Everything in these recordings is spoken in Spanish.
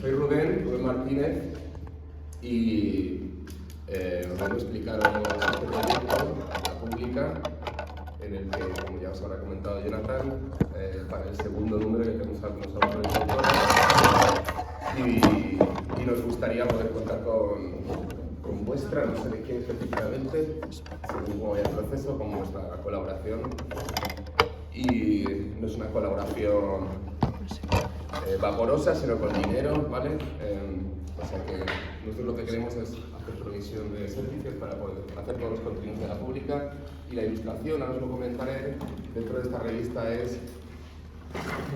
Soy Rubén Martínez y os vengo a explicar este proyecto, la pública, en el que, como ya os habrá comentado Jonathan, para el segundo número que tenemos algunos autores y autoras, y nos gustaría poder contar con vuestra, no sé de quién específicamente, según cómo vaya el proceso, con vuestra colaboración. Y no es una colaboración vaporosa, sino con dinero, ¿vale? O sea que nosotros lo que queremos es hacer provisión de servicios para poder hacer todos los contenidos de la pública, y la ilustración, ahora os lo comentaré, dentro de esta revista es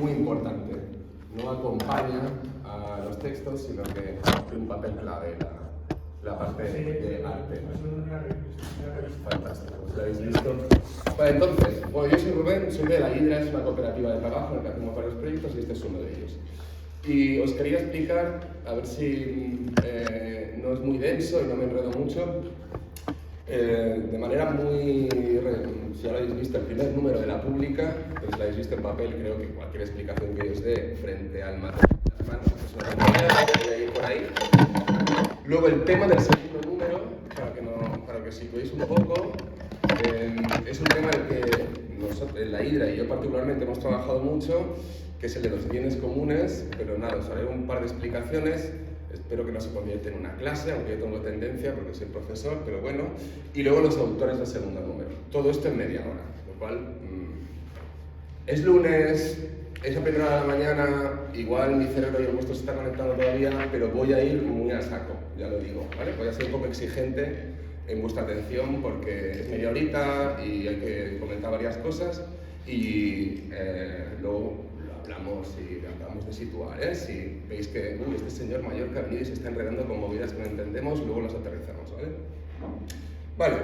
muy importante. No acompaña a los textos, sino que tiene un papel clave la parte de arte. Fantástico, ¿lo habéis visto? Vale, entonces, bueno, yo soy Rubén, soy de La Hidra, es una cooperativa de trabajo en la que hacemos varios proyectos y este es uno de ellos. Y os quería explicar, a ver si no es muy denso y no me enredo mucho, de manera muy... Si ya lo habéis visto, el primer número de la pública, pues lo habéis visto en papel, creo que cualquier explicación que yo os dé frente al material de las manos es una tontería, voy a ir por ahí. Luego el tema del segundo número, para que os situéis un poco, es un tema en el que nosotros, en La Hidra y yo particularmente hemos trabajado mucho, que es el de los bienes comunes, pero nada, os haré un par de explicaciones. Espero que no se convierta en una clase, aunque yo tengo tendencia porque soy profesor, pero bueno. Y luego los autores del segundo número. Todo esto en media hora, lo cual es lunes, es a primera hora de la mañana, igual mi cerebro y el vuestro se está conectando todavía, pero voy a ir muy a saco, ya lo digo, ¿vale? Voy a ser un poco exigente en vuestra atención porque es media horita y hay que comentar varias cosas y luego hablamos y acabamos de situar, ¿eh? Si veis que este señor mayor que ha venido y se está enredando con movidas que no entendemos, luego las aterrizamos, ¿vale? Vale,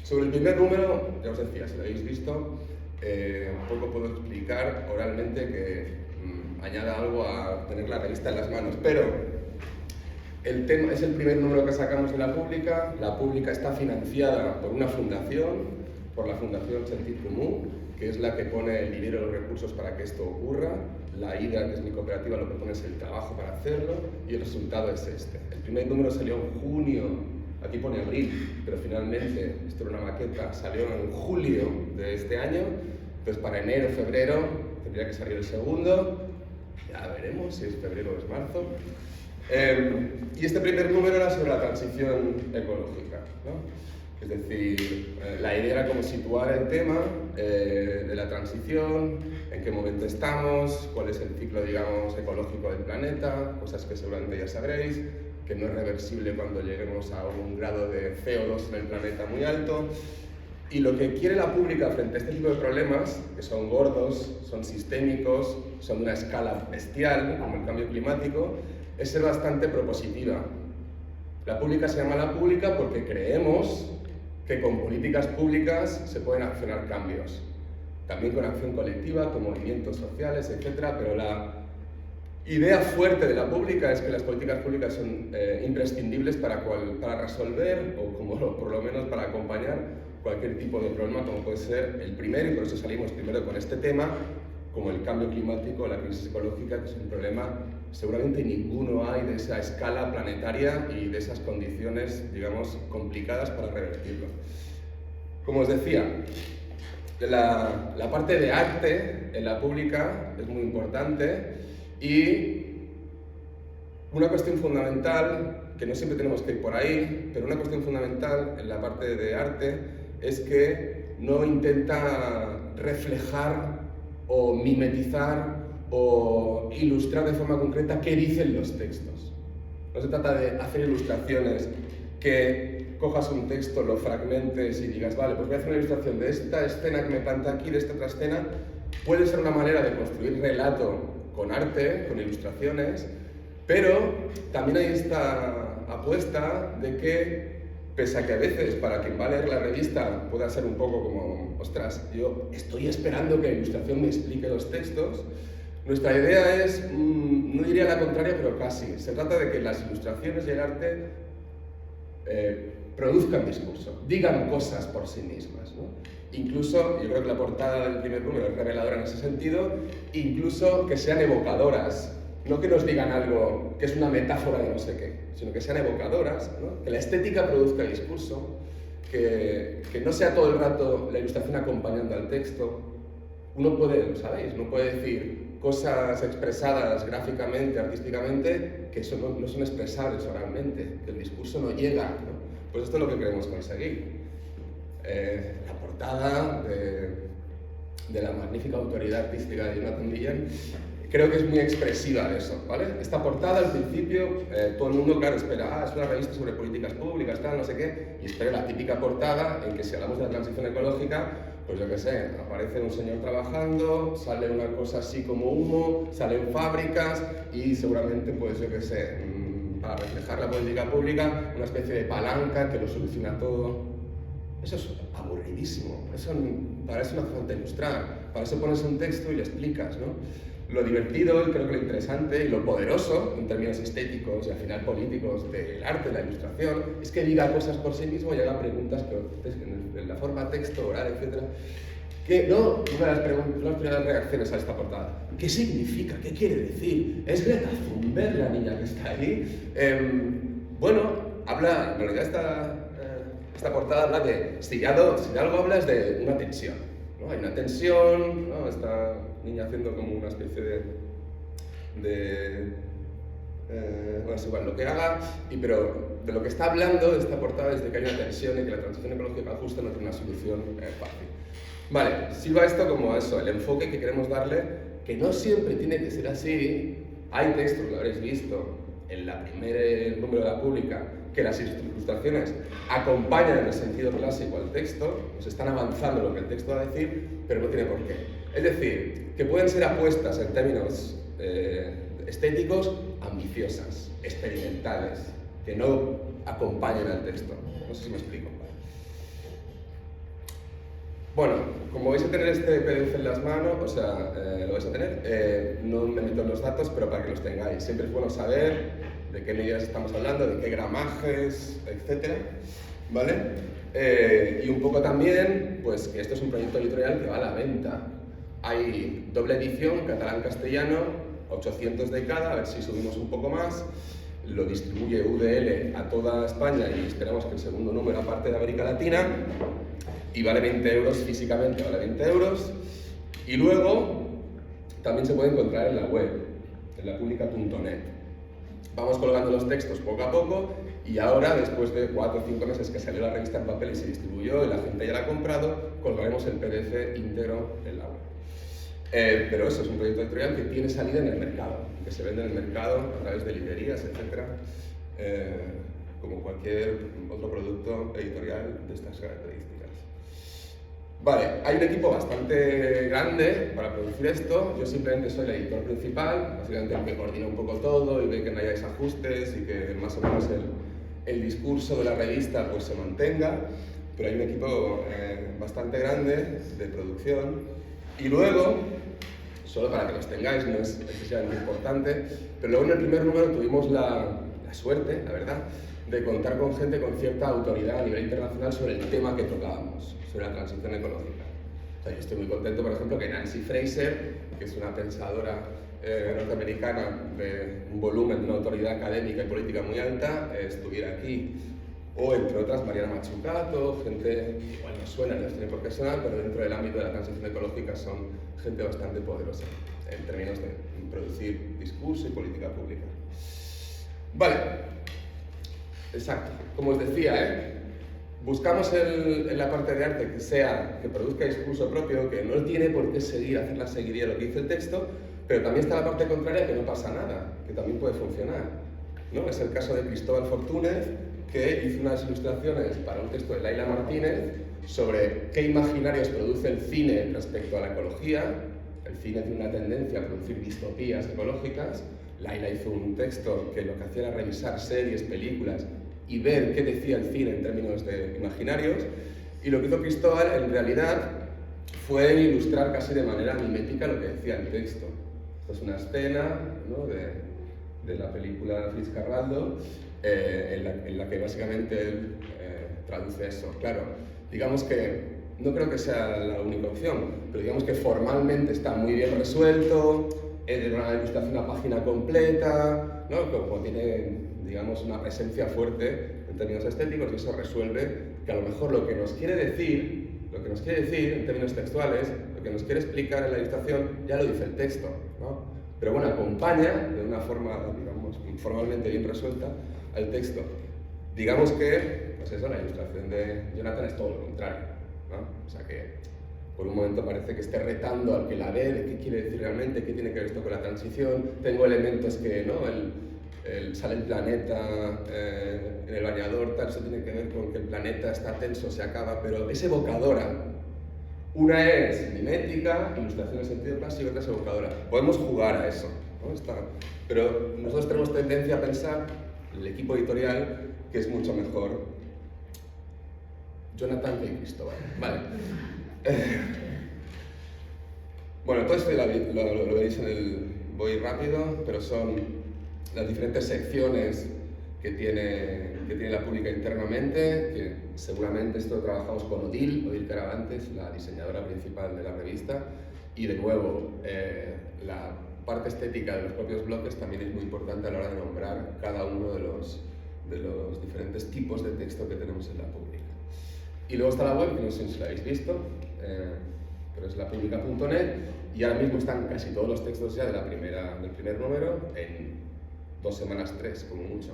sobre el primer número, ya os decía, si lo habéis visto, un poco puedo explicar oralmente que añada algo a tener la revista en las manos, pero el tema es el primer número que sacamos de la pública está financiada por una fundación, por la Fundación Sentit Comú, que es la que pone el dinero y los recursos para que esto ocurra. La Hidra, que es mi cooperativa, lo que pone es el trabajo para hacerlo, y el resultado es este. El primer número salió en junio, aquí pone abril, pero finalmente, esto era una maqueta, salió en julio de este año, entonces para enero, febrero, tendría que salir el segundo, ya veremos si es febrero o es marzo. Y este primer número era sobre la transición ecológica, ¿no? Es decir, la idea era como situar el tema de la transición, en qué momento estamos, cuál es el ciclo, digamos, ecológico del planeta, cosas que seguramente ya sabréis, que no es reversible cuando lleguemos a un grado de CO2 en el planeta muy alto. Y lo que quiere la pública frente a este tipo de problemas, que son gordos, son sistémicos, son de una escala bestial, como el cambio climático, es ser bastante propositiva. La pública se llama la pública porque creemos que con políticas públicas se pueden accionar cambios. También con acción colectiva, con movimientos sociales, etc. Pero la idea fuerte de la pública es que las políticas públicas son imprescindibles para resolver, o como por lo menos para acompañar cualquier tipo de problema, como puede ser el primero, y por eso salimos primero con este tema, como el cambio climático, la crisis ecológica, que es un problema, seguramente ninguno hay de esa escala planetaria y de esas condiciones, digamos, complicadas para revertirlo. Como os decía, la parte de arte en la pública es muy importante, y una cuestión fundamental, que no siempre tenemos que ir por ahí, pero una cuestión fundamental en la parte de arte es que no intenta reflejar o mimetizar o ilustrar de forma concreta qué dicen los textos. No se trata de hacer ilustraciones que cojas un texto, lo fragmentes y digas, vale, pues voy a hacer una ilustración de esta escena que me planta aquí, de esta otra escena. Puede ser una manera de construir relato con arte, con ilustraciones, pero también hay esta apuesta de que, pese a que a veces para quien va a leer la revista pueda ser un poco como, ostras, yo estoy esperando que la ilustración me explique los textos, nuestra idea es, no diría la contraria, pero casi. Se trata de que las ilustraciones y el arte produzcan discurso, digan cosas por sí mismas, ¿no? Incluso, yo creo que la portada del primer número es reveladora en ese sentido, incluso que sean evocadoras no que nos digan algo que es una metáfora de no sé qué, sino que sean evocadoras, ¿no? Que la estética produzca discurso, que no sea todo el rato la ilustración acompañando al texto. Uno puede, lo sabéis, no puede decir cosas expresadas gráficamente, artísticamente, que no son expresables oralmente, que el discurso no llega, ¿no? Pues esto es lo que queremos conseguir. La portada de la magnífica autoridad artística de Jonathan Guillén creo que es muy expresiva de eso, ¿vale? Esta portada al principio, todo el mundo, claro, espera, es una revista sobre políticas públicas, tal, no sé qué, y espera la típica portada en que si hablamos de la transición ecológica, pues yo qué sé, aparece un señor trabajando, sale una cosa así como humo, salen fábricas y seguramente, pues yo qué sé, para reflejar la política pública, una especie de palanca que lo soluciona todo. Eso es aburridísimo, para eso no hace falta ilustrar, para eso pones un texto y le explicas, ¿no? Lo divertido y creo que lo interesante y lo poderoso en términos estéticos y al final políticos del arte, de la ilustración, es que diga cosas por sí mismo y haga preguntas que en la forma texto, oral, etc. Que no, una de las primeras reacciones a esta portada. ¿Qué significa? ¿Qué quiere decir? ¿Es Greta Thunberg la niña que está ahí? Bueno, habla, en realidad esta portada habla de, si de algo habla es de una tensión, ¿no? Hay una tensión, ¿no? Esta niña haciendo como una especie bueno, es igual lo que haga, pero de lo que está hablando de esta portada es de que hay una tensión y que la transición ecológica justa no tiene una solución fácil. Vale, sirva esto como eso, el enfoque que queremos darle, que no siempre tiene que ser así. Hay textos, lo habréis visto, en la primer número de la pública, que las ilustraciones acompañan en el sentido clásico al texto, nos están avanzando lo que el texto va a decir, pero no tiene por qué. Es decir, que pueden ser apuestas en términos estéticos ambiciosas, experimentales, que no acompañen al texto. No sé si me explico. Bueno, como vais a tener este PDF en las manos, o sea, lo vais a tener, no me meto en los datos, pero para que los tengáis. Siempre es bueno saber de qué medidas estamos hablando, de qué gramajes, etcétera, ¿vale? Y un poco también, pues que esto es un proyecto editorial que va a la venta. Hay doble edición, catalán-castellano, 800 de cada, a ver si subimos un poco más. Lo distribuye UDL a toda España y esperamos que el segundo número aparte de América Latina. Y vale 20 euros físicamente, vale 20 euros. Y luego también se puede encontrar en la web, en lapublica.net. Vamos colgando los textos poco a poco y ahora, después de 4 o 5 meses que salió la revista en papel y se distribuyó y la gente ya la ha comprado, colgaremos el PDF íntegro en la web. Pero eso es un proyecto editorial que tiene salida en el mercado, que se vende en el mercado a través de librerías, etc. Como cualquier otro producto editorial de estas características. Vale, hay un equipo bastante grande para producir esto. Yo simplemente soy el editor principal, básicamente el que coordina un poco todo y ve que no haya desajustes y que más o menos el discurso de la revista pues se mantenga. Pero hay un equipo bastante grande de producción. Y luego, solo para que los tengáis, no es especialmente importante, pero luego en el primer número tuvimos la suerte, la verdad, de contar con gente con cierta autoridad a nivel internacional sobre el tema que tocábamos, sobre la transición ecológica. O sea, yo estoy muy contento, por ejemplo, que Nancy Fraser, que es una pensadora norteamericana de un volumen de una autoridad académica y política muy alta, estuviera aquí. O, entre otras, Mariana Mazzucato, gente que igual no suena, no tiene por qué sonar, pero dentro del ámbito de la transición ecológica son gente bastante poderosa en términos de producir discurso y política pública. Vale. Exacto. Como os decía, buscamos en la parte de arte que produzca discurso propio, que no tiene por qué hacer la seguiría lo que dice el texto, pero también está la parte contraria, que no pasa nada, que también puede funcionar, ¿no? Es el caso de Cristóbal Fortúnez, que hizo unas ilustraciones para un texto de Laila Martínez sobre qué imaginarios produce el cine respecto a la ecología. El cine tiene una tendencia a producir distopías ecológicas. Laila hizo un texto que lo que hacía era revisar series, películas y ver qué decía el cine en términos de imaginarios. Y lo que hizo Cristóbal, en realidad, fue ilustrar casi de manera mimética lo que decía el texto. Esto es una escena, ¿no?, de la película Fitzcarraldo, en la que básicamente él traduce eso. Claro, digamos que no creo que sea la única opción, pero digamos que formalmente está muy bien resuelto, una ilustración a página completa, ¿no? Como tiene, digamos, una presencia fuerte en términos estéticos, y eso resuelve que a lo mejor lo que nos quiere decir en términos textuales, lo que nos quiere explicar en la ilustración, ya lo dice el texto, ¿no? Pero bueno, acompaña de una forma, digamos, formalmente bien resuelta al texto. Digamos que, pues eso, la ilustración de Jonathan es todo lo contrario, ¿no? O sea que por un momento parece que esté retando al que la ve, de qué quiere decir realmente, qué tiene que ver esto con la transición. Tengo elementos que, ¿no? Sale el planeta en el bañador, tal, eso tiene que ver con que el planeta está tenso, se acaba, pero es evocadora. Una es mimética, ilustración en sentido clásico, y otra es evocadora. Podemos jugar a eso, ¿no? Pero nosotros tenemos tendencia a pensar, el equipo editorial, que es mucho mejor Jonathan que Cristóbal. Vale. Bueno, todo esto lo veréis en el... Voy rápido, pero son las diferentes secciones que tiene la pública internamente, que seguramente esto lo trabajamos con Odile Caravantes, la diseñadora principal de la revista, y de nuevo, la parte estética de los propios bloques también es muy importante a la hora de nombrar cada uno de los diferentes tipos de texto que tenemos en la pública. Y luego está la web, que no sé si la habéis visto, pero es lapublica.net, y ahora mismo están casi todos los textos ya del primer número, en 2 semanas, 3 como mucho.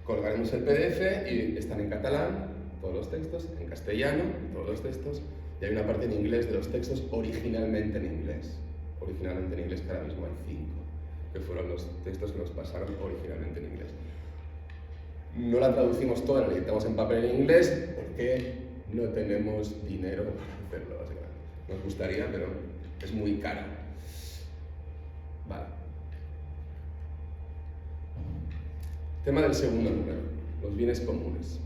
Colgaremos el PDF y están en catalán todos los textos, en castellano todos los textos, y hay una parte en inglés de los textos originalmente en inglés. Originalmente en inglés, que ahora mismo hay 5, que fueron los textos que nos pasaron originalmente en inglés. No la traducimos toda, la necesitamos en papel en inglés, porque no tenemos dinero para hacerlo, básicamente. Nos gustaría, pero es muy caro. Vale. Tema del segundo número, los bienes comunes.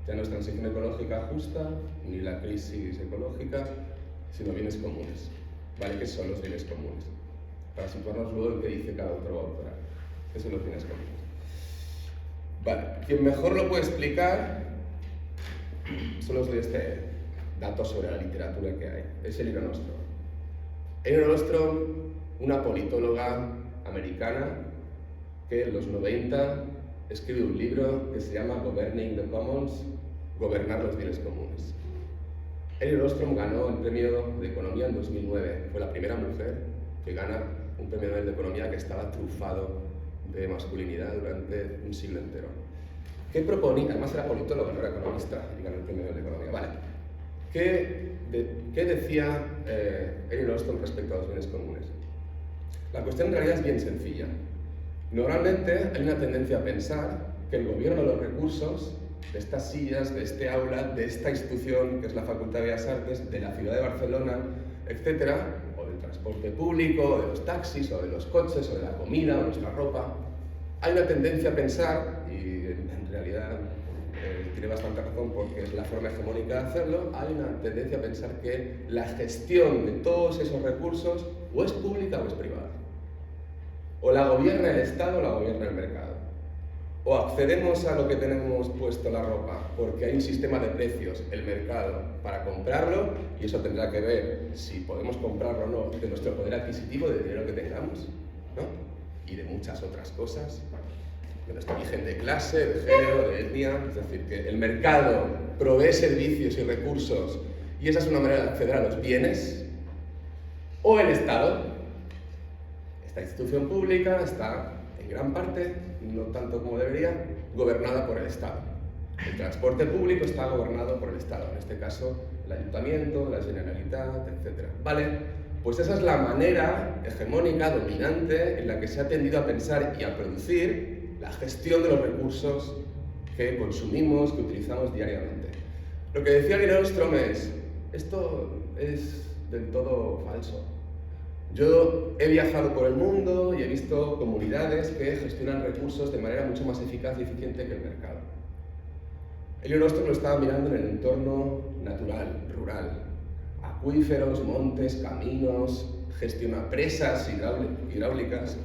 Ya no es transición ecológica justa, ni la crisis ecológica, sino bienes comunes. ¿Vale? ¿Qué son los bienes comunes? Para situarnos luego en qué dice cada autor o autora. ¿Qué son los bienes comunes? Vale, quien mejor lo puede explicar, solo os doy este dato sobre la literatura que hay, es Elinor Ostrom. Elinor Ostrom, una politóloga americana que en los 90 escribe un libro que se llama Governing the Commons, Gobernar los bienes comunes. Elinor Ostrom ganó el premio de Economía en 2009, fue la primera mujer que gana un premio Nobel de Economía que estaba trufado de masculinidad durante un siglo entero. ¿Qué proponía? Además era politólogo, no era economista, y ganó el premio Nobel de Economía. Vale. ¿Qué decía Elinor Ostrom respecto a los bienes comunes? La cuestión en realidad es bien sencilla. Normalmente hay una tendencia a pensar que el gobierno de los recursos de estas sillas, de este aula, de esta institución que es la Facultad de Bellas Artes, de la ciudad de Barcelona, etcétera, o del transporte público, o de los taxis, o de los coches, o de la comida, o de nuestra ropa, hay una tendencia a pensar, y en realidad tiene bastante razón porque es la forma hegemónica de hacerlo, hay una tendencia a pensar que la gestión de todos esos recursos o es pública o es privada. O la gobierna el Estado o la gobierna el mercado. O accedemos a lo que tenemos puesto la ropa porque hay un sistema de precios, el mercado, para comprarlo, y eso tendrá que ver si podemos comprarlo o no de nuestro poder adquisitivo, del dinero que tengamos, ¿no? Y de muchas otras cosas, de nuestro origen de clase, de género, de etnia. Es decir, que el mercado provee servicios y recursos y esa es una manera de acceder a los bienes, o el Estado. Esta institución pública está, en gran parte, no tanto como debería, gobernada por el Estado. El transporte público está gobernado por el Estado, en este caso el Ayuntamiento, la Generalitat, etc. ¿Vale? Pues esa es la manera hegemónica, dominante, en la que se ha tendido a pensar y a producir la gestión de los recursos que consumimos, que utilizamos diariamente. Lo que decía Elinor Ostrom es, esto es del todo falso. Yo he viajado por el mundo y he visto comunidades que gestionan recursos de manera mucho más eficaz y eficiente que el mercado. Elinor Ostrom lo estaba mirando en el entorno natural, rural. Acuíferos, montes, caminos, gestiona presas hidráulicas,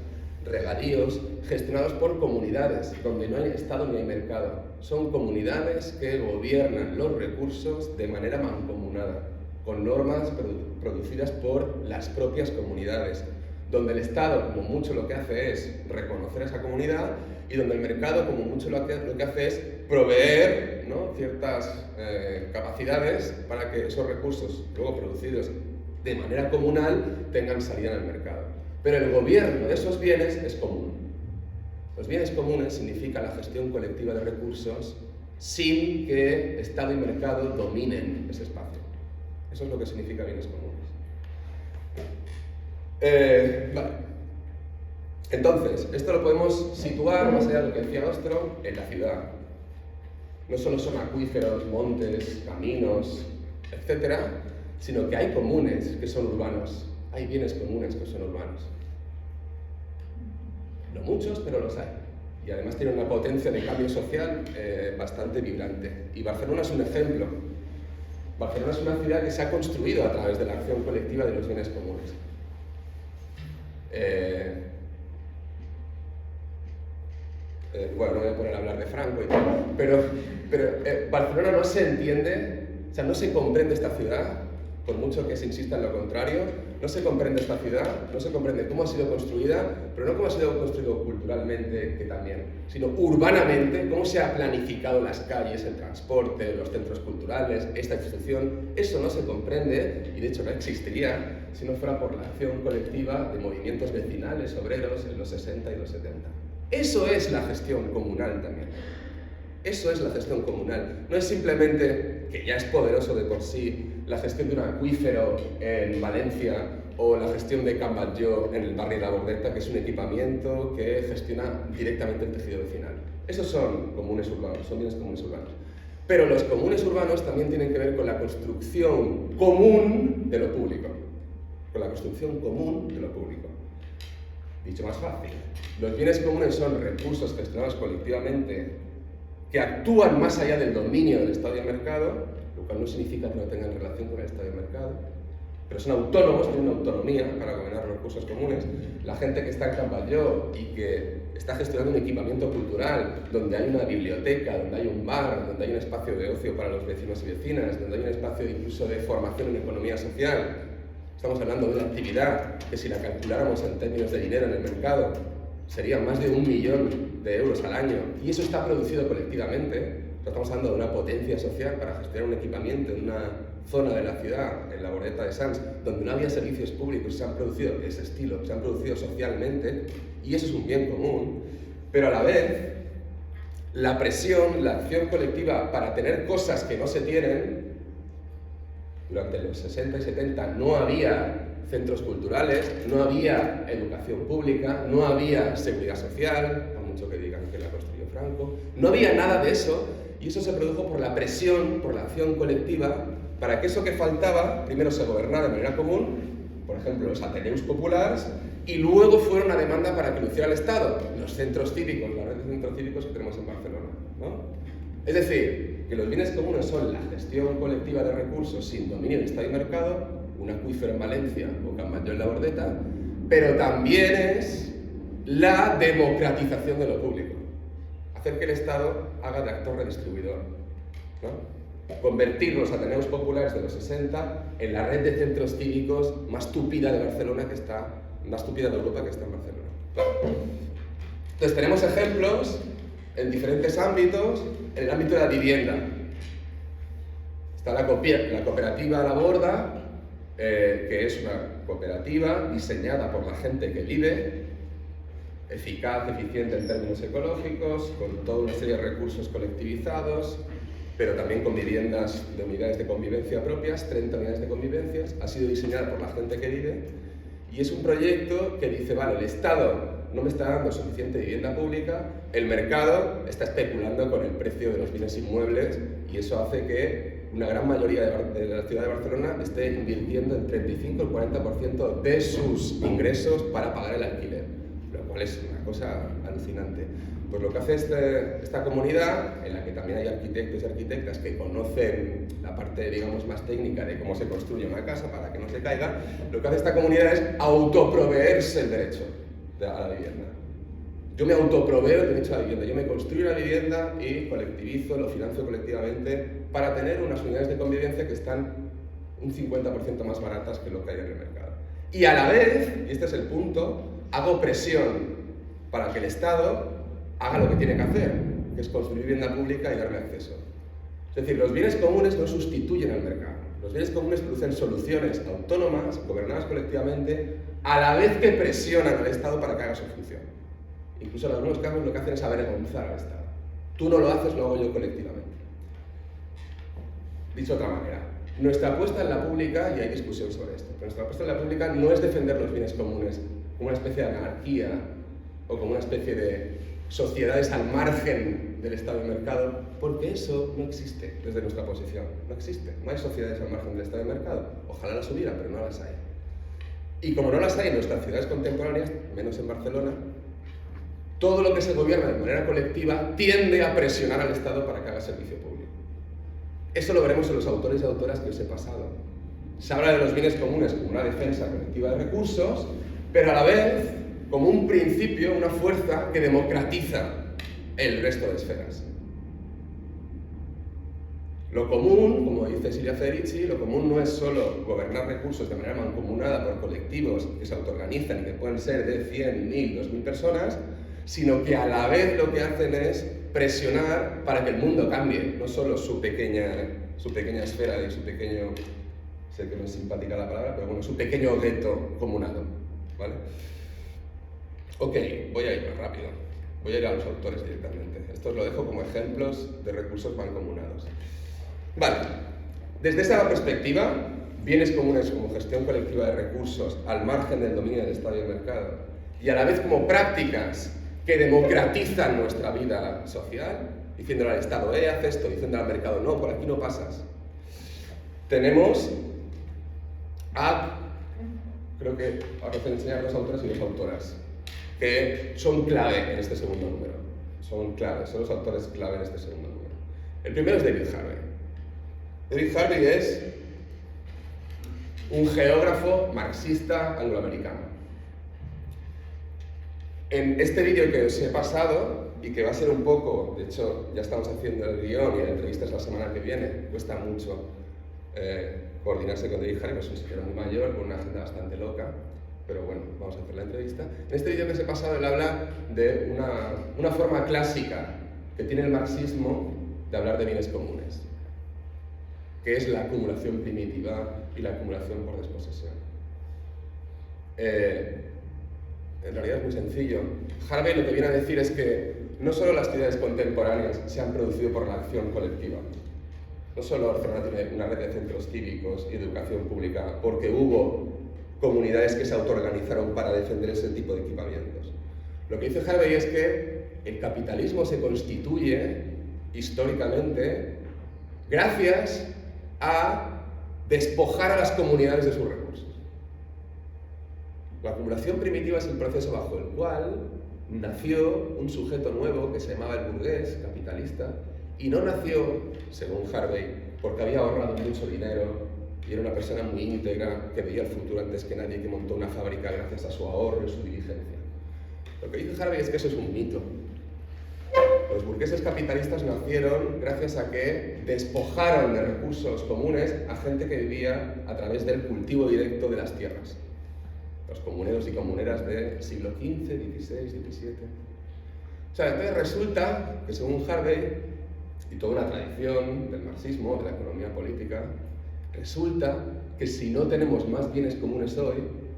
regadíos, gestionados por comunidades, donde no hay Estado ni hay mercado. Son comunidades que gobiernan los recursos de manera mancomunada, con normas producidas por las propias comunidades. donde el Estado como mucho lo que hace es reconocer a esa comunidad y donde el mercado como mucho lo que hace es proveer, ¿no?, ciertas capacidades para que esos recursos luego producidos de manera comunal tengan salida en el mercado. Pero el gobierno de esos bienes es común. Los bienes comunes significa la gestión colectiva de recursos sin que Estado y mercado dominen ese espacio. Eso es lo que significa bienes comunes. Vale. Entonces, esto lo podemos situar, más allá de lo que decía Ostro, en la ciudad. No solo son acuíferos, montes, caminos, etcétera, sino que hay comunes que son urbanos. Hay bienes comunes que son urbanos. No muchos, pero los hay. Y además tienen una potencia de cambio social bastante vibrante. Y Barcelona es un ejemplo. Barcelona es una ciudad que se ha construido a través de la acción colectiva de los bienes comunes. Bueno, no voy a poner a hablar de Franco y tal, pero Barcelona no se entiende, o sea, no se comprende esta ciudad, por mucho que se insista en lo contrario, no se comprende esta ciudad, no se comprende cómo ha sido construida, pero no cómo ha sido construido culturalmente, que también, sino urbanamente, cómo se ha planificado las calles, el transporte, los centros culturales, esta institución. Eso no se comprende, y de hecho no existiría si no fuera por la acción colectiva de movimientos vecinales, obreros, en los 60 y los 70. Eso es la gestión comunal también. Eso es la gestión comunal. No es simplemente, que ya es poderoso de por sí, la gestión de un acuífero en Valencia o la gestión de Can Batlló en el barrio de la Bordeta, que es un equipamiento que gestiona directamente el tejido vecinal. Esos son comunes urbanos, son bienes comunes urbanos. Pero los comunes urbanos también tienen que ver con la construcción común de lo público. Con la construcción común de lo público. Dicho más fácil, los bienes comunes son recursos gestionados colectivamente que actúan más allá del dominio del Estado y el mercado, lo cual no significa que no tengan relación con el Estado y el mercado, pero son autónomos, tienen una autonomía para gobernar los recursos comunes. La gente que está en Can Batlló y que está gestionando un equipamiento cultural, donde hay una biblioteca, donde hay un bar, donde hay un espacio de ocio para los vecinos y vecinas, donde hay un espacio incluso de formación en economía social. Estamos hablando de una actividad que, si la calculáramos en términos de dinero en el mercado, sería más de 1 millón de euros al año, y eso está producido colectivamente. Estamos hablando de una potencia social para gestionar un equipamiento en una zona de la ciudad, en la Bordeta de Sants, donde no había servicios públicos, se han producido de ese estilo, se han producido socialmente, y eso es un bien común. Pero a la vez, la presión, la acción colectiva para tener cosas que no se tienen. Durante los 60 y 70 no había centros culturales, no había educación pública, no había seguridad social, por mucho que digan que la construyó Franco, no había nada de eso, y eso se produjo por la presión, por la acción colectiva, para que eso que faltaba, primero se gobernara de manera común, por ejemplo los ateneus populares, y luego fuera una demanda para que lo hiciera el Estado, los centros cívicos, la red de centros cívicos que tenemos en Barcelona, ¿no? Es decir, que los bienes comunes son la gestión colectiva de recursos sin dominio de Estado y mercado, un acuífero en Valencia o Can Batlló en la Bordeta, pero también es la democratización de lo público. Hacer que el Estado haga de actor redistribuidor, ¿no? Convertir los ateneus populares de los 60 en la red de centros cívicos más tupida de Barcelona, más tupida de Europa que está en Barcelona. ¿Claro? Entonces tenemos ejemplos en diferentes ámbitos. En el ámbito de la vivienda está la cooperativa La Borda, que es una cooperativa diseñada por la gente que vive, eficaz, eficiente en términos ecológicos, con toda una serie de recursos colectivizados, pero también con viviendas de unidades de convivencia propias, 30 unidades de convivencias. Ha sido diseñada por la gente que vive, y es un proyecto que dice, vale, el Estado no me está dando suficiente vivienda pública, el mercado está especulando con el precio de los bienes inmuebles, y eso hace que una gran mayoría de la ciudad de Barcelona esté invirtiendo el 35 o el 40% de sus ingresos para pagar el alquiler, lo cual es una cosa alucinante. Pues lo que hace esta comunidad, en la que también hay arquitectos y arquitectas que conocen la parte, digamos, más técnica de cómo se construye una casa para que no se caiga, lo que hace esta comunidad es autoproveerse el derecho a la vivienda. Yo me autoproveo el derecho a la vivienda, yo me construyo la vivienda y colectivizo, lo financio colectivamente para tener unas unidades de convivencia que están un 50% más baratas que lo que hay en el mercado. Y a la vez, y este es el punto, hago presión para que el Estado haga lo que tiene que hacer, que es construir vivienda pública y darle acceso. Es decir, los bienes comunes no sustituyen al mercado. Los bienes comunes producen soluciones autónomas, gobernadas colectivamente, a la vez que presionan al Estado para que haga su función. Incluso en algunos casos lo que hacen es avergonzar al Estado. Tú no lo haces, lo hago yo colectivamente. Dicho de otra manera, nuestra apuesta en la pública, y hay discusión sobre esto, pero nuestra apuesta en la pública no es defender los bienes comunes como una especie de anarquía o como una especie de sociedades al margen del Estado y mercado, porque eso no existe desde nuestra posición. No existe. No hay sociedades al margen del Estado y mercado. Ojalá las hubiera, pero no las hay. Y como no las hay en nuestras ciudades contemporáneas, menos en Barcelona, todo lo que se gobierna de manera colectiva tiende a presionar al Estado para que haga servicio público. Eso lo veremos en los autores y autoras que os he pasado. Se habla de los bienes comunes como una defensa colectiva de recursos, pero a la vez como un principio, una fuerza que democratiza el resto de esferas. Lo común, como dice Silvia Federici, lo común no es solo gobernar recursos de manera mancomunada por colectivos que se autoorganizan y que pueden ser de 100, 1000, 2000 personas, sino que a la vez lo que hacen es presionar para que el mundo cambie, no solo su pequeña esfera y su pequeño, sé que no es simpática la palabra, pero bueno, su pequeño gueto comunado, ¿vale? Ok, voy a ir más rápido, voy a ir a los autores directamente. Esto os lo dejo como ejemplos de recursos mancomunados. Vale, desde esa perspectiva, bienes comunes como gestión colectiva de recursos al margen del dominio del Estado y del mercado, y a la vez como prácticas que democratizan nuestra vida social, diciéndole al Estado, haz esto, diciéndole al mercado, no, por aquí no pasas. Tenemos creo que ahora os voy a enseñar los autores y las autoras, que son clave en este segundo número. Son clave, son los autores clave en este segundo número. El primero es David Harvey. David Harvey es un geógrafo marxista angloamericano. En este vídeo que os he pasado, y que va a ser un poco, de hecho ya estamos haciendo el guión y la entrevista es la semana que viene, cuesta mucho coordinarse con David Harvey, es un señor muy mayor, con una agenda bastante loca, pero bueno, vamos a hacer la entrevista. En este vídeo que os he pasado, él habla de una forma clásica que tiene el marxismo de hablar de bienes comunes, que es la acumulación primitiva y la acumulación por desposesión. En realidad es muy sencillo. Harvey lo que viene a decir es que no solo las ciudades contemporáneas se han producido por la acción colectiva, no solo Barcelona tiene una red de centros cívicos y educación pública porque hubo comunidades que se autoorganizaron para defender ese tipo de equipamientos. Lo que dice Harvey es que el capitalismo se constituye históricamente gracias a despojar a las comunidades de sus recursos. La acumulación primitiva es el proceso bajo el cual nació un sujeto nuevo que se llamaba el burgués capitalista, y no nació, según Harvey, porque había ahorrado mucho dinero y era una persona muy íntegra que veía el futuro antes que nadie, que montó una fábrica gracias a su ahorro y su diligencia. Lo que dice Harvey es que eso es un mito. Los burgueses capitalistas nacieron gracias a que despojaron de recursos comunes a gente que vivía a través del cultivo directo de las tierras. Los comuneros y comuneras del siglo XV, XVI, XVII. O sea, entonces resulta que según Harvey, y toda una tradición del marxismo, de la economía política, resulta que si no tenemos más bienes comunes hoy,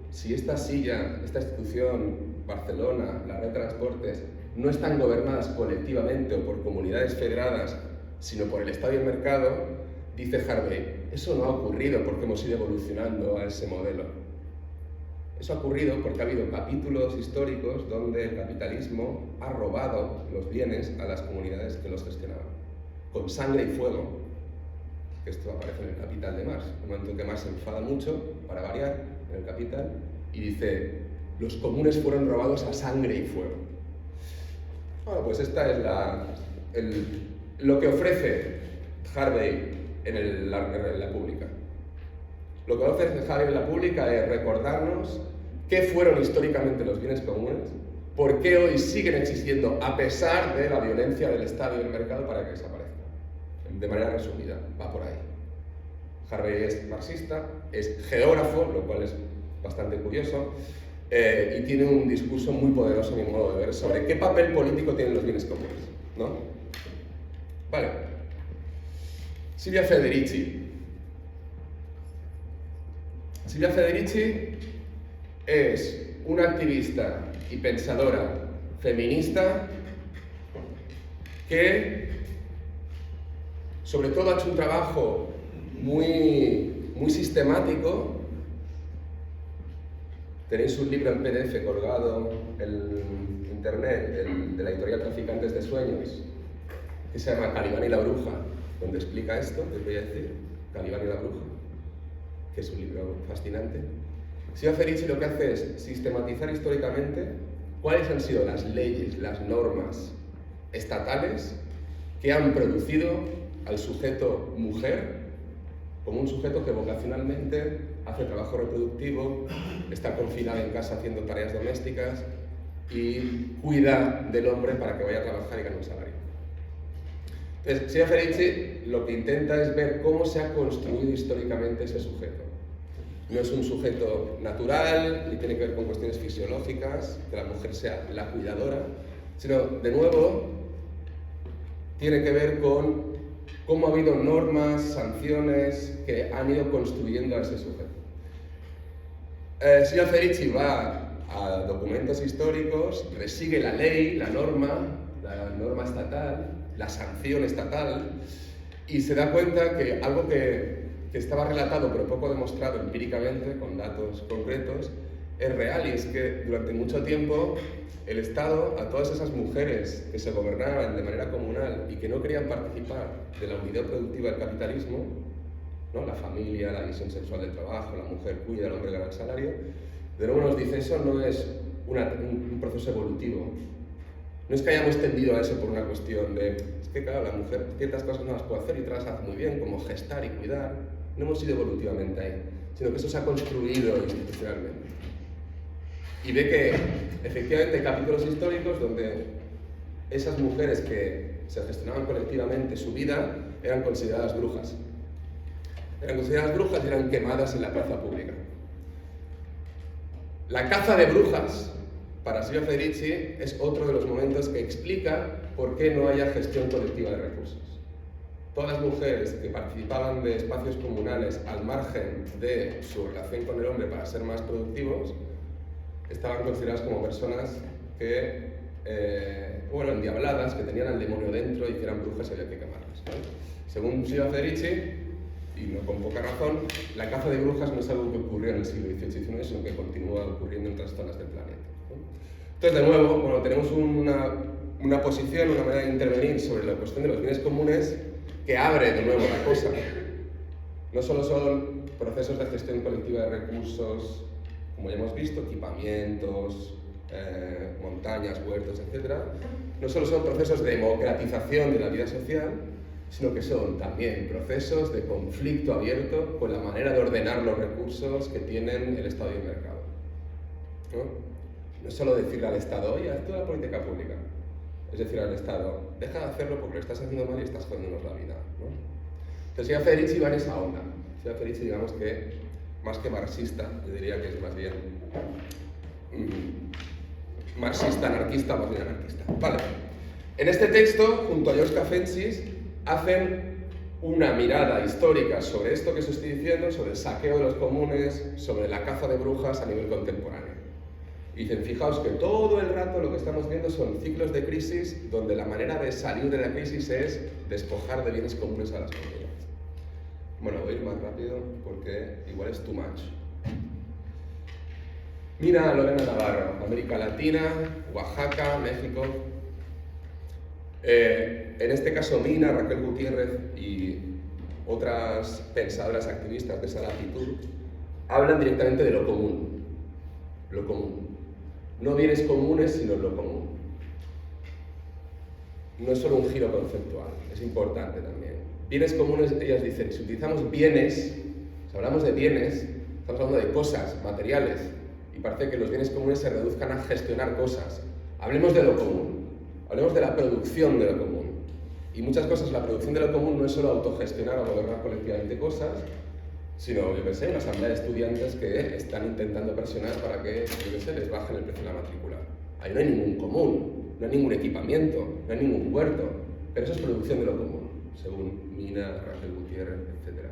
si esta silla, esta institución, Barcelona, la red de transportes, no están gobernadas colectivamente o por comunidades federadas, sino por el Estado y el mercado, dice Harvey, eso no ha ocurrido porque hemos ido evolucionando a ese modelo. Eso ha ocurrido porque ha habido capítulos históricos donde el capitalismo ha robado los bienes a las comunidades que los gestionaban, con sangre y fuego. Esto aparece en el Capital de Marx, en el momento en que Marx se enfada mucho, para variar, en el Capital, y dice, los comunes fueron robados a sangre y fuego. Bueno, pues esta es lo que ofrece Harvey en la pública. Lo que ofrece Harvey en la pública es recordarnos qué fueron históricamente los bienes comunes, por qué hoy siguen existiendo a pesar de la violencia del Estado y del mercado para que desaparezcan. De manera resumida, va por ahí. Harvey es marxista, es geógrafo, lo cual es bastante curioso, y tiene un discurso muy poderoso, a mi modo de ver, sobre qué papel político tienen los bienes comunes, ¿no? Vale. Silvia Federici. Silvia Federici es una activista y pensadora feminista que sobre todo ha hecho un trabajo muy sistemático. Tenéis un libro en PDF colgado en internet de la editorial Traficantes de Sueños, que se llama Calibán y la Bruja, donde explica esto, que os voy a decir, Calibán y la Bruja, que es un libro fascinante. Silvia Federici lo que hace es sistematizar históricamente cuáles han sido las leyes, las normas estatales que han producido al sujeto mujer como un sujeto que vocacionalmente hace trabajo reproductivo, está confinado en casa haciendo tareas domésticas y cuida del hombre para que vaya a trabajar y gane un salario. Entonces, Silvia Federici lo que intenta es ver cómo se ha construido históricamente ese sujeto. No es un sujeto natural, ni tiene que ver con cuestiones fisiológicas, que la mujer sea la cuidadora, sino, de nuevo, tiene que ver con cómo ha habido normas, sanciones que han ido construyendo a ese sujeto. Silvia Federici va a documentos históricos, resigue la ley, la norma estatal, la sanción estatal, y se da cuenta que algo que estaba relatado pero poco demostrado empíricamente, con datos concretos, es real, y es que durante mucho tiempo el Estado, a todas esas mujeres que se gobernaban de manera comunal y que no querían participar de la unidad productiva del capitalismo, ¿no? La familia, la visión sexual del trabajo, la mujer cuida, el hombre gana el salario, de nuevo nos dice, eso no es un proceso evolutivo. No es que hayamos tendido a eso por una cuestión de, es que claro, la mujer ciertas cosas no las puede hacer y otras las hace muy bien, como gestar y cuidar. No hemos ido evolutivamente ahí, sino que eso se ha construido institucionalmente. Y ve que efectivamente hay capítulos históricos donde esas mujeres que se gestionaban colectivamente su vida eran consideradas brujas. Eran consideradas brujas y eran quemadas en la plaza pública. La caza de brujas para Silvia Federici es otro de los momentos que explica por qué no haya gestión colectiva de recursos. Todas las mujeres que participaban de espacios comunales al margen de su relación con el hombre para ser más productivos estaban consideradas como personas que, endiabladas, que tenían al demonio dentro y que eran brujas y había que quemarlas, ¿no? Según Silvia Federici, y no con poca razón, la caza de brujas no es algo que ocurrió en el siglo XVIII y XIX, sino que continúa ocurriendo en otras zonas del planeta, ¿no? Entonces, de nuevo, tenemos una posición, una manera de intervenir sobre la cuestión de los bienes comunes que abre de nuevo la cosa. No solo son procesos de gestión colectiva de recursos, como ya hemos visto, equipamientos, montañas, huertos, etc. No solo son procesos de democratización de la vida social, sino que son también procesos de conflicto abierto con la manera de ordenar los recursos que tienen el Estado y el mercado. No es solo decirle al Estado, oye, haz tú la política pública. Es decir al Estado, deja de hacerlo porque lo estás haciendo mal y estás jodiéndonos la vida, ¿no? Entonces, Silvia Federici va en esa onda. Silvia Federici, digamos que, más que marxista, yo diría que es más bien marxista, anarquista, más bien anarquista. Vale. En este texto, junto a George Cafensis, hacen una mirada histórica sobre esto que os estoy diciendo, sobre el saqueo de los comunes, sobre la caza de brujas a nivel contemporáneo. Y dicen, fijaos que todo el rato lo que estamos viendo son ciclos de crisis donde la manera de salir de la crisis es despojar de bienes comunes a las comunidades. Bueno, voy a ir más rápido porque igual es too much. Mina Lorena Navarro, América Latina, Oaxaca, México. En este caso Mina, Raquel Gutiérrez y otras pensadoras activistas de esa latitud hablan directamente de lo común. Lo común. No bienes comunes, sino lo común. No es solo un giro conceptual, es importante también. Bienes comunes, ellas dicen, si utilizamos bienes, si hablamos de bienes, estamos hablando de cosas, materiales, y parece que los bienes comunes se reduzcan a gestionar cosas. Hablemos de lo común, hablemos de la producción de lo común. Y muchas cosas, la producción de lo común no es solo autogestionar o gobernar colectivamente cosas, sino, yo qué sé, una asamblea de estudiantes que están intentando presionar para que, yo qué sé, les bajen el precio de la matrícula. Ahí no hay ningún común, no hay ningún equipamiento, no hay ningún huerto, pero eso es producción de lo común, según Mina, Rafael Gutiérrez, etc.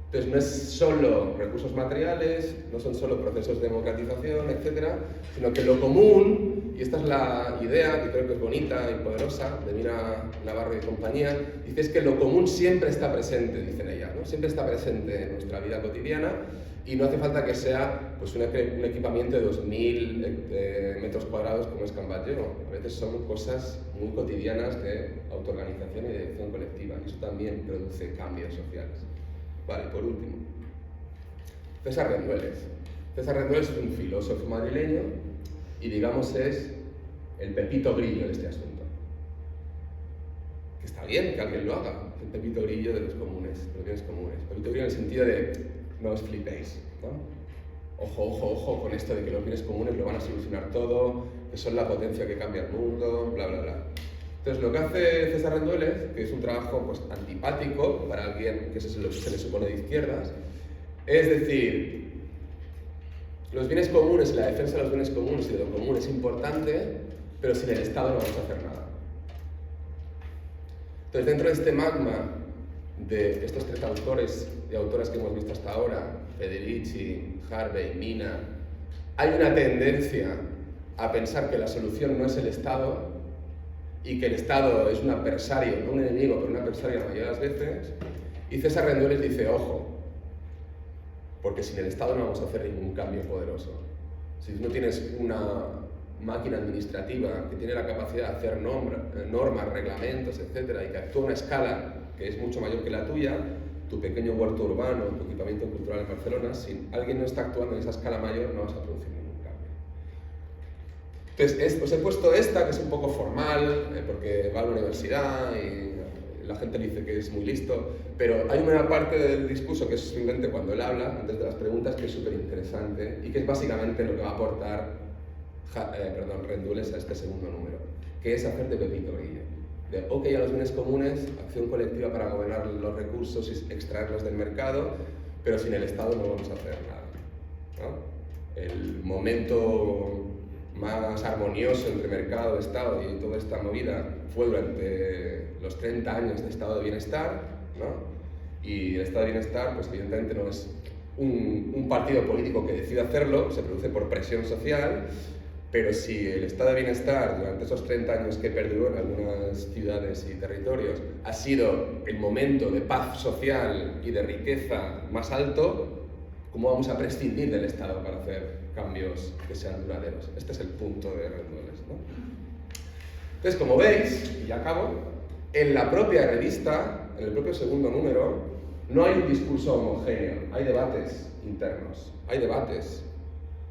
Entonces no es solo recursos materiales, no son solo procesos de democratización, etc., sino que lo común, y esta es la idea que creo que es bonita y poderosa de Mina Navarro y compañía, dice es que lo común siempre está presente, dicen ellas, ¿no? Siempre está presente en nuestra vida cotidiana y no hace falta que sea pues, un equipamiento de 2.000 metros cuadrados como es Can Batlló. A veces son cosas muy cotidianas de autoorganización y de acción colectiva, y eso también produce cambios sociales. Vale, por último, César Rendueles. César Rendueles es un filósofo madrileño y digamos es el Pepito Grillo de este asunto. Que está bien que alguien lo haga, el Pepito Grillo de los comunes, de los bienes comunes. Pepito Grillo en el sentido de no os flipéis, ¿no? Ojo, ojo, ojo con esto de que los bienes comunes lo van a solucionar todo, que son la potencia que cambia el mundo, bla, bla, bla. Entonces, lo que hace César Rendueles, que es un trabajo pues, antipático para alguien que se le supone de izquierdas, es decir, los bienes comunes, la defensa de los bienes comunes y de lo común es importante, pero sin el Estado no vamos a hacer nada. Entonces, dentro de este magma de estos tres autores y autoras que hemos visto hasta ahora, Federici, Harvey, Mina, hay una tendencia a pensar que la solución no es el Estado, y que el Estado es un adversario, no un enemigo, pero un adversario la mayoría de las veces, y César Rendueles dice, ojo, porque sin el Estado no vamos a hacer ningún cambio poderoso. Si no tienes una máquina administrativa que tiene la capacidad de hacer normas, reglamentos, etc., y que actúa a una escala que es mucho mayor que la tuya, tu pequeño huerto urbano, tu equipamiento cultural en Barcelona, si alguien no está actuando en esa escala mayor, no vas a producir ningún cambio. Entonces, os he puesto esta, que es un poco formal, porque va a la universidad y la gente le dice que es muy listo, pero hay una parte del discurso que es simplemente cuando él habla, antes de las preguntas, que es súper interesante y que es básicamente lo que va a aportar Rendueles a este segundo número, que es hacer de Pepito Grillo. De, ok, a los bienes comunes, acción colectiva para gobernar los recursos y extraerlos del mercado, pero sin el Estado no vamos a hacer nada, ¿no? El momento más armonioso entre mercado, Estado y toda esta movida fue durante los 30 años de estado de bienestar, ¿no? Y el estado de bienestar, pues evidentemente no es un partido político que decide hacerlo, se produce por presión social, pero si el estado de bienestar durante esos 30 años que perduró en algunas ciudades y territorios ha sido el momento de paz social y de riqueza más alto, ¿cómo vamos a prescindir del Estado para hacer cambios que sean duraderos? Este es el punto de Rendueles, ¿no? Entonces, como veis, y ya acabo, en la propia revista, en el propio segundo número, no hay un discurso homogéneo, hay debates internos, hay debates.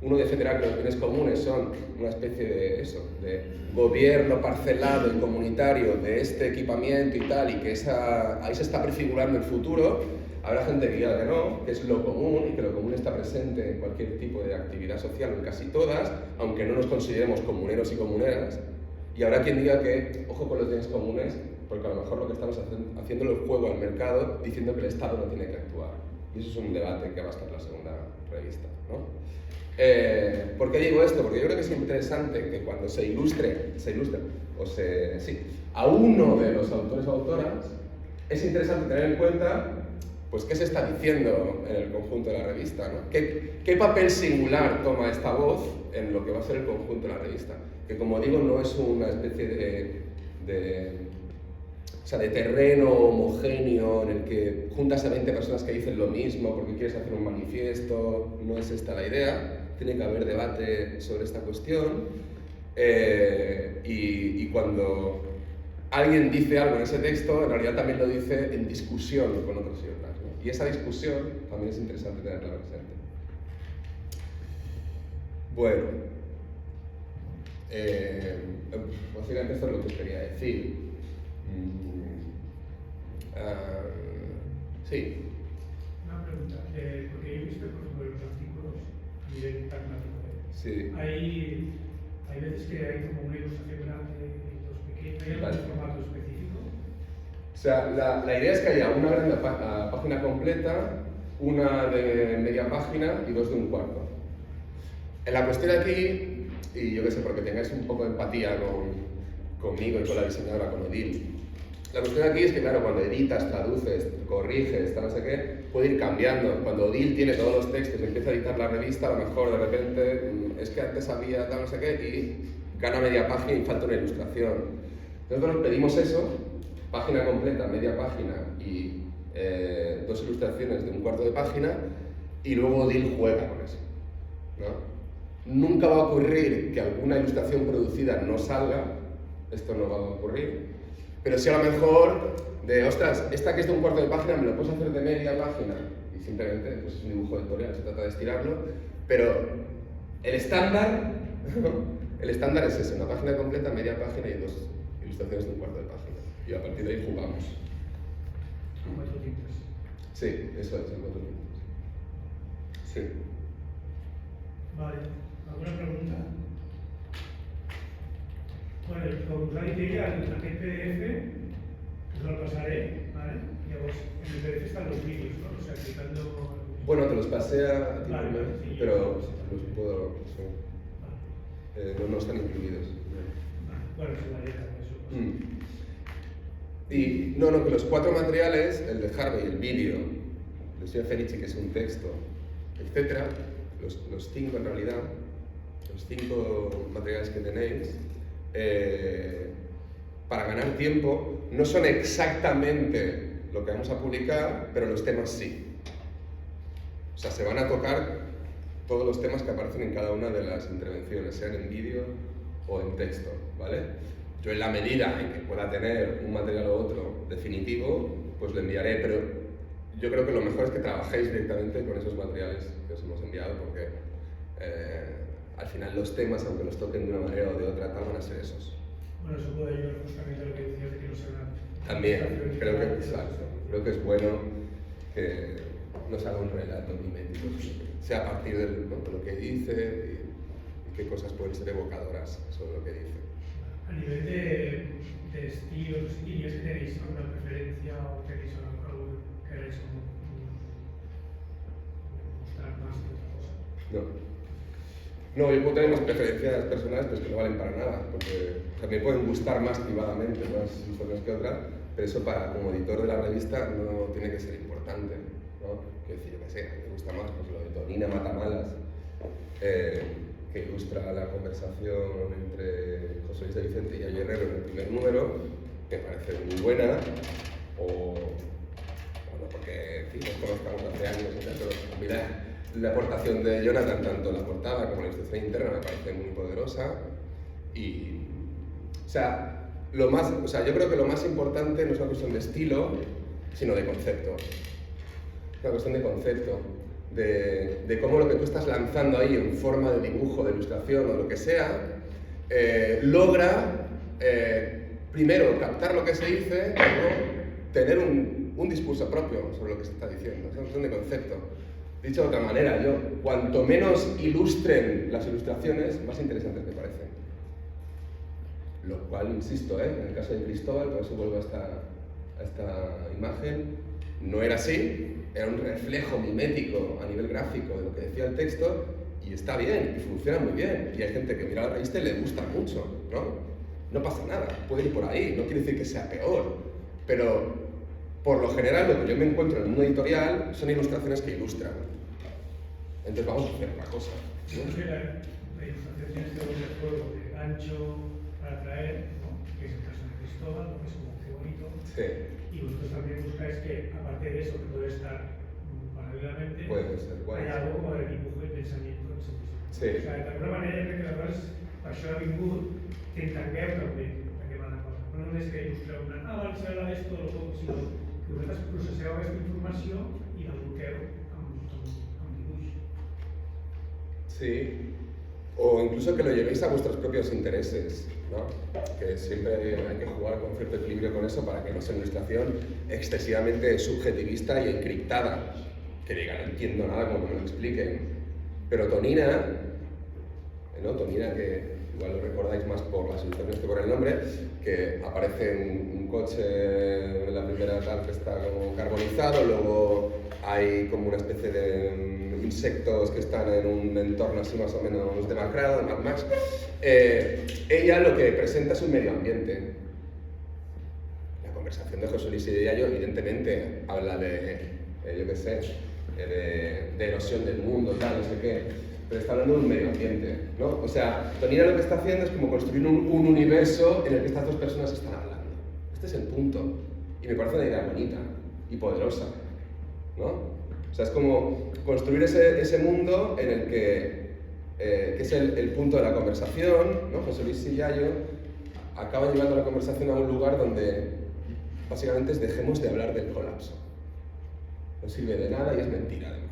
Uno defenderá que los bienes comunes son una especie de eso, de gobierno parcelado y comunitario de este equipamiento y tal, y que ahí se está prefigurando el futuro. Habrá gente que diga que no, que es lo común y que lo común está presente en cualquier tipo de actividad social, en casi todas, aunque no nos consideremos comuneros y comuneras. Y habrá quien diga que, ojo con los bienes comunes, porque a lo mejor lo que estamos haciendo es el juego al mercado diciendo que el Estado no tiene que actuar. Y eso es un debate que va a estar en la segunda revista, ¿no? ¿Por qué digo esto? Porque yo creo que es interesante que cuando se ilustre a uno de los autores o autoras, es interesante tener en cuenta pues qué se está diciendo en el conjunto de la revista, ¿no? ¿Qué papel singular toma esta voz en lo que va a ser el conjunto de la revista? Que como digo, no es una especie de terreno homogéneo en el que juntas a 20 personas que dicen lo mismo porque quieres hacer un manifiesto, no es esta la idea, tiene que haber debate sobre esta cuestión y cuando alguien dice algo en ese texto, en realidad también lo dice en discusión con otros y otras, ¿no? Y esa discusión también es interesante tenerla presente. Bueno, básicamente esto es lo que os quería decir. Sí. Una pregunta, porque yo he visto, por ejemplo, los artículos de Pragmático. Sí. Hay veces que hay como una ilustración grande y dos pequeños. ¿Hay algún formato específico? O sea, la idea es que haya una gran página completa, una de media página y 2 de un cuarto. En la cuestión aquí, y yo qué sé, porque tengáis un poco de empatía conmigo y con la diseñadora, con Odile, la cuestión aquí es que, claro, cuando editas, traduces, corriges, tal, no sé qué, puede ir cambiando. Cuando Odile tiene todos los textos y empieza a editar la revista, a lo mejor de repente es que antes había tal, no sé qué, y gana media página y falta una ilustración. Nosotros pedimos eso, página completa, media página y 2 ilustraciones de un cuarto de página, y luego Odile juega con eso, ¿no? Nunca va a ocurrir que alguna ilustración producida no salga, esto no va a ocurrir, pero sí a lo mejor de, ostras, esta que es de un cuarto de página me lo puedes hacer de media página, y simplemente pues, es un dibujo editorial, se trata de estirarlo, pero el estándar, el estándar es ese, una página completa, media página y 2 ilustraciones de un cuarto de página, y a partir de ahí jugamos. ¿Con 4 tintas? Sí, eso es, en 4 tintas. Sí. Vale, ¿alguna pregunta? Bueno, com us ha dit ella, aquest PDF us el pasaré, ¿vale? Llavors, en el PDF están los vídeos, ¿no? O sea, clicando... Bueno, te los pasé a ti Vale, primero, sí, pero sí. los puedo... sí. Vale. No están incluidos. Vale. Bueno, se varía también eso. Y no, que los 4 materiales, el de Harvey, el vídeo, el señor Fenici, que es un texto, etcétera, los 5 en realidad, los 5 materiales que tenéis, para ganar tiempo, no son exactamente lo que vamos a publicar, pero los temas sí. O sea, se van a tocar todos los temas que aparecen en cada una de las intervenciones, sean en vídeo o en texto, ¿vale? Yo en la medida en que pueda tener un material u otro definitivo, pues lo enviaré, pero yo creo que lo mejor es que trabajéis directamente con esos materiales que os hemos enviado, porque al final los temas, aunque los toquen de una manera o de otra, tal, van a ser esos. Bueno, eso puede ayudar justamente a lo que decías de que no se hagan... También, creo que es bueno que nos haga un relato mimético, sea a partir de lo que dice y qué cosas pueden ser evocadoras sobre lo que dice. A nivel de estilos y líneas, ¿tenéis alguna preferencia o tenéis algo que queráis mostrar más que otra cosa? No, yo puedo tener mis preferencias personales, pero es que no valen para nada, porque me pueden gustar más privadamente unas ilustraciones que otras, pero eso como editor de la revista no tiene que ser importante, ¿no? Quiero decir, yo qué sé, me gusta más pues, lo de Tonina Matamalas, que ilustra la conversación entre José Luis de Vicente y Ayo Herrero en el primer número, que parece muy buena, o bueno, porque en fin, nos conozcamos hace años y tal, pero mira, la aportación de Jonathan, tanto la portada como la ilustración interna, me parece muy poderosa. Y, o sea, yo creo que lo más importante no es una cuestión de estilo, sino de concepto. Es una cuestión de concepto, de cómo lo que tú estás lanzando ahí en forma de dibujo, de ilustración o lo que sea, logra, primero, captar lo que se dice, luego tener un discurso propio sobre lo que se está diciendo. Es una cuestión de concepto. Dicho de otra manera, cuanto menos ilustren las ilustraciones, más interesantes me parecen. Lo cual, insisto, en el caso de Cristóbal, por eso vuelvo a esta imagen, no era así, era un reflejo mimético a nivel gráfico de lo que decía el texto, y está bien, y funciona muy bien, y hay gente que mira la revista y le gusta mucho, ¿no? No pasa nada, puede ir por ahí, no quiere decir que sea peor, pero por lo general lo que yo me encuentro en un editorial son ilustraciones que ilustran. Entonces vamos a hacer otra cosa, ¿no? La ilustración tiene este doble juego de gancho para atraer, ¿no? Que es el caso de Cristóbal, que es como que bonito. Sí. Y vosotros también buscáis que, aparte de eso, que puede estar paralelamente, Puede ser, hay algo como de dibujo y pensamiento en sí mismo. Sí. O sea, d'alguna manera jo crec que aleshores per això ha vingut que entengueu també de què va la cosa. No només que il·lustreu abans era esto, sinó que vosaltres processeu aquesta informació i l'adulteu amb dibuix. Sí, o incluso que lo llevéis a vuestros propios intereses, ¿no? Que siempre hay que jugar con cierto equilibrio con eso para que no sea una ilustración excesivamente subjetivista y encriptada. Que diga, no entiendo nada como que me lo expliquen. Pero Tonina, ¿no? Tonina, que igual lo recordáis más por las ilustraciones que por el nombre, que aparece un coche en la primera tal que está como carbonizado, luego hay como una especie de insectos que están en un entorno así más o menos demacrado, de Mad Max. Ella lo que presenta es un medio ambiente. La conversación de José Luis y de Yayo evidentemente habla de, yo qué sé, de erosión del mundo, tal, no sé qué, pero está hablando de un medio ambiente, ¿no? O sea, Tonina lo que está haciendo es como construir un universo en el que estas dos personas están hablando. Este es el punto. Y me parece una idea bonita y poderosa, ¿no? O sea, es como construir ese mundo en el que es el punto de la conversación, ¿no? José Luis y Yayo acaban llevando la conversación a un lugar donde básicamente es dejemos de hablar del colapso. No sirve de nada y es mentira, además.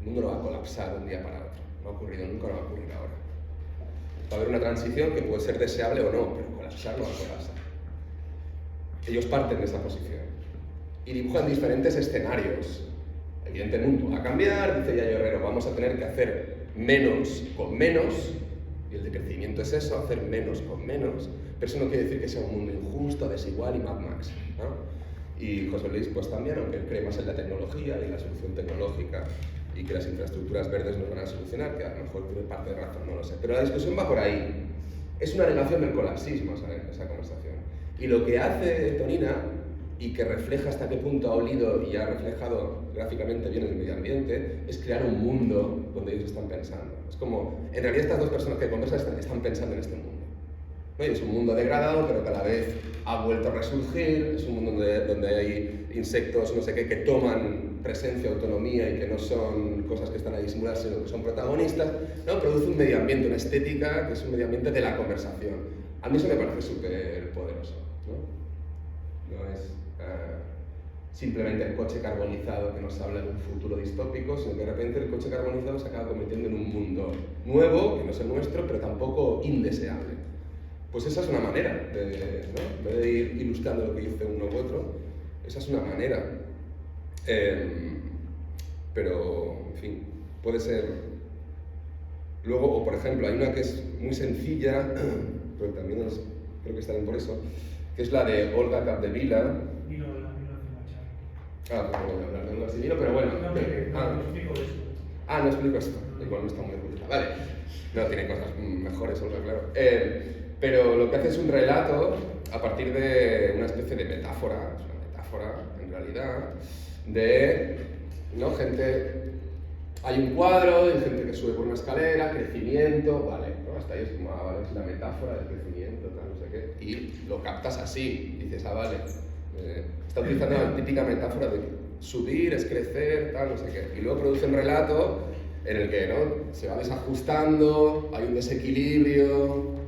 El mundo no va a colapsar de un día para otro. No ha ocurrido nunca, no va a ocurrir ahora. Va a haber una transición que puede ser deseable o no, pero colapsar no va a colapsar. Ellos parten de esa posición y dibujan diferentes escenarios. Evidentemente el mundo va a cambiar, dice Yayo Herrero, vamos a tener que hacer menos con menos, y el decrecimiento es eso, hacer menos con menos, pero eso no quiere decir que sea un mundo injusto, desigual y Mad Max, ¿no? Y José Luis pues también, aunque él cree más en la tecnología y la solución tecnológica y que las infraestructuras verdes nos van a solucionar, que a lo mejor tiene parte de razón, no lo sé, pero la discusión va por ahí. Es una negación del colapsismo, ¿sabes? Esa conversación. Y lo que hace Tonina, y que refleja hasta qué punto ha olido y ha reflejado gráficamente bien el medio ambiente, es crear un mundo donde ellos están pensando. Es como, en realidad estas dos personas que conversan están pensando en este mundo. ¿No? Y es un mundo degradado, pero que a la vez ha vuelto a resurgir, es un mundo donde hay insectos, no sé qué, que toman presencia, autonomía y que no son cosas que están ahí disimuladas, sino que son protagonistas, ¿no? Produce un medio ambiente, una estética, que es un medio ambiente de la conversación. A mí eso me parece súper poderoso, ¿no? No es simplemente el coche carbonizado que nos habla de un futuro distópico, sino que de repente el coche carbonizado se acaba convirtiendo en un mundo nuevo, que no es el nuestro, pero tampoco indeseable. Pues esa es una manera de, ¿no? En vez de ir ilustrando lo que dice uno u otro, esa es una manera. Pero, en fin, puede ser... Luego, o por ejemplo, hay una que es muy sencilla, pero también creo que está bien por eso, que es la de Olga Capdevila. Pues no voy a hablar de Olga Capdevila, pero bueno. No explico esto. No explico esto. Igual no está muy oculta. Vale. No, tiene cosas mejores, Olga, claro. Pero lo que hace es un relato a partir de una especie de metáfora, es una metáfora en realidad, de, ¿no? Gente, hay un cuadro y gente que sube por una escalera, crecimiento, vale, ¿no? Hasta ahí es como, vale, es la metáfora del crecimiento, tal, no sé qué, y lo captas así, dices, vale, está utilizando la típica metáfora de subir, es crecer, tal, no sé qué, y luego produce un relato en el que, ¿no? Se va desajustando, hay un desequilibrio,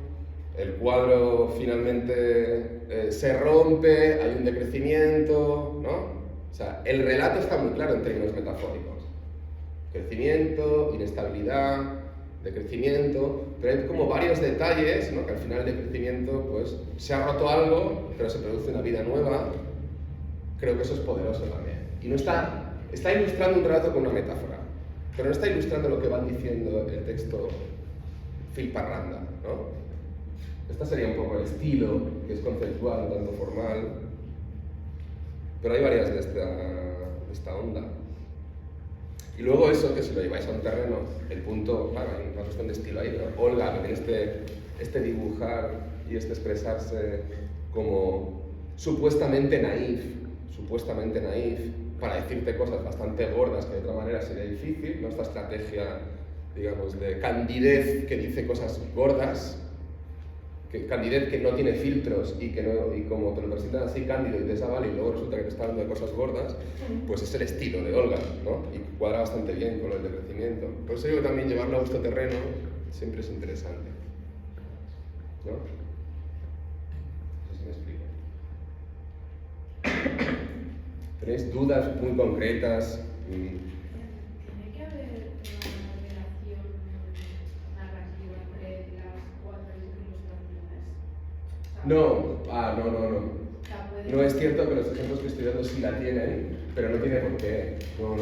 el cuadro finalmente se rompe, hay un decrecimiento, ¿no? O sea, el relato está muy claro en términos metafóricos. Crecimiento, inestabilidad, decrecimiento, pero hay como varios detalles, ¿no? Que al final el decrecimiento, pues, se ha roto algo, pero se produce una vida nueva. Creo que eso es poderoso también. Y no está ilustrando un relato con una metáfora, pero no está ilustrando lo que van diciendo el texto fil parranda, ¿no? Este sería un poco el estilo, que es conceptual, no tanto formal, pero hay varias de esta onda. Y luego eso, que si lo lleváis a un terreno, el punto, claro, hay una cuestión de estilo ahí, pero Olga, que tiene este dibujar y este expresarse como supuestamente naif, para decirte cosas bastante gordas que de otra manera sería difícil, ¿no? Esta estrategia, digamos, de candidez que dice cosas gordas, candidez que no tiene filtros y como te lo presentan así cándido y te vale y luego resulta que te está hablando de cosas gordas, pues es el estilo de Olga, ¿no? Y cuadra bastante bien con el decrecimiento. Por eso digo que también llevarlo a vuestro terreno siempre es interesante, ¿no? No sé si me explico. ¿Tenéis dudas muy concretas? ¿Tiene que haber una relación narrativa entre las cuatro ilustraciones? No, no. O sea, No es cierto que los ejemplos que estoy dando sí la tienen, pero no tiene por qué. No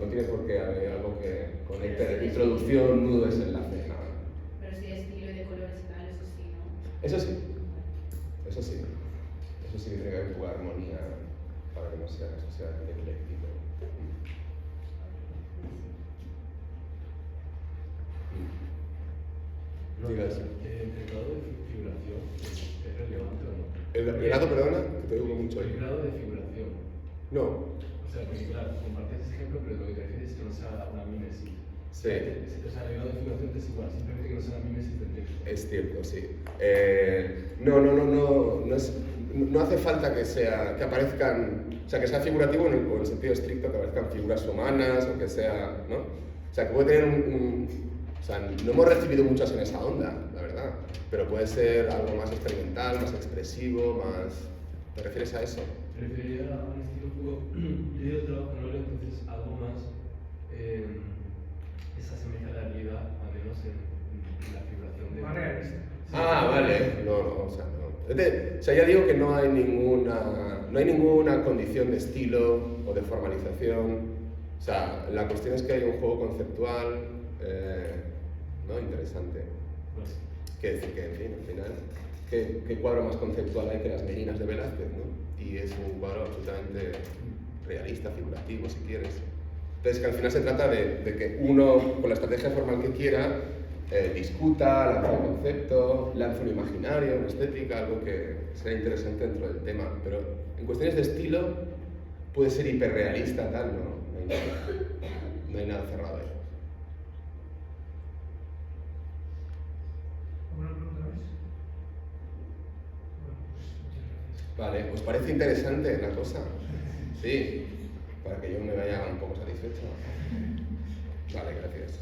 tiene por qué haber algo que conecte introducción, nudo, desenlace, nada. Pero si de estilo y de colores y tal, eso sí, ¿no? Eso sí. Eso sí que tiene que haber un poco de armonía para que no sea ecléctico. Digas. ¿El grado de figuración es relevante o no? ¿El grado, perdona? Que te digo mucho. El grado de figuración. No. O sea, porque claro, compartes ese ejemplo, pero lo que te refieres es que no sea una mímesis. Sí. O sea, el grado de figuración es igual, simplemente que no sea una mímesis del texto. Es cierto, sí. No hace falta que aparezcan, o sea, que sea figurativo en el sentido estricto, que aparezcan figuras humanas o que sea, ¿no? O sea, que puede tener o sea, no hemos recibido muchas en esa onda, la verdad, pero puede ser algo más experimental, más expresivo, más... ¿Te refieres a eso? Me referiría a un estilo un poco... Yo he trabajo en oro, entonces algo más... esa semeja a la realidad, al menos en la figuración de... Más realista. Ah, vale. No, o sea, no. O sea, ya digo que no hay ninguna condición de estilo o de formalización. O sea, la cuestión es que hay un juego conceptual, ¿no? Interesante. Pues, Quiere decir que, en fin, al final, ¿qué cuadro más conceptual hay que Las Meninas de Velázquez, ¿no? Y es un cuadro absolutamente realista, figurativo, si quieres. Entonces, que al final se trata de que uno, con la estrategia formal que quiera, discuta, lance un concepto, lance un imaginario, una estética, algo que sea interesante dentro del tema. Pero en cuestiones de estilo, puede ser hiperrealista, tal, ¿no? No hay nada cerrado ahí. ¿Alguna pregunta más? Bueno, pues muchas gracias. Vale, ¿os parece interesante la cosa? Sí, para que yo me vaya un poco satisfecho. Vale, gracias.